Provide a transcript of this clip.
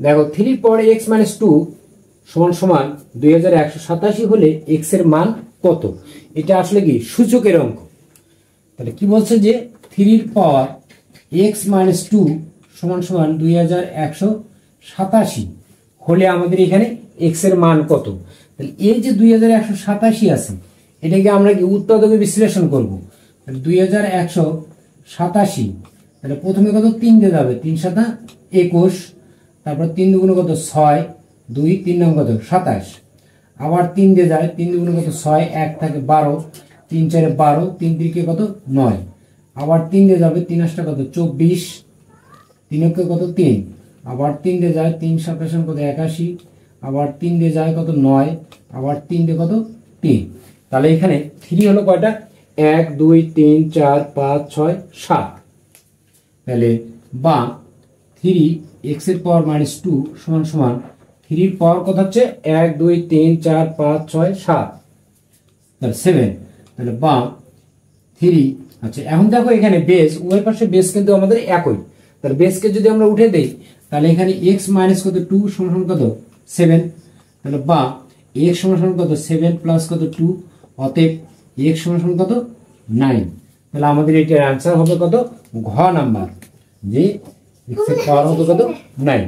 দেখো 3 পর x minus 2 সমান সমান 2187 হলে x এর মান কত? এটা আসলে কি সূচকের অঙ্ক। তাহলে কি বলছে যে 3 পাওয়ার x মাইনাস 2 সমান সমান 2187 হলে আমাদের এখানে x এর মান কত? তাহলে এই যে 2187 আছে এটাকে আমরা কি উৎপাদকে বিশ্লেষণ করব। তাহলে 2187 তাহলে প্রথমে কত 3 দিয়ে যাবে, 3 7 21, তারপর 3 দুগুণ কত 6, 2 3 নং কত 27, আবার 3 দিয়ে যায়, 3 দুগুণ কত 6, 1 থাকে 12, 3 4 12, 3 3 কত 9, আবার 3 দিয়ে যাবে, 3 8 কত 24, 3 কত 3, আবার 3 দিয়ে যায়, 3 7 কত 81, আবার 3 দিয়ে যায় কত 9, আবার 3 দিয়ে কত 3। তাহলে এখানে 3 হলো কয়টা 1 2 3 4 5 6 7। তাহলে বা 3 x এর পাওয়ার মাইনাস 2 সমান সমান 3 এর পাওয়ার কত হচ্ছে 1 2 3 4 5 6 7, তাহলে 7। তাহলে বা 3, আচ্ছা এখন দেখো এখানে বেস, উভয় পাশে বেস কিন্তু আমাদের একই। তাহলে বেসকে যদি আমরা উঠে দেই তাহলে এখানে x মাইনাস কত 2 সমান সমান কত 7। তাহলে বা x সমান সমান কত 7 প্লাস কত 2, অতএব x সমান সমান কত 9। তাহলে আমাদের এটার आंसर হবে কত ঘ নাম্বার, যে x এর পাওয়ার হবে কত 9।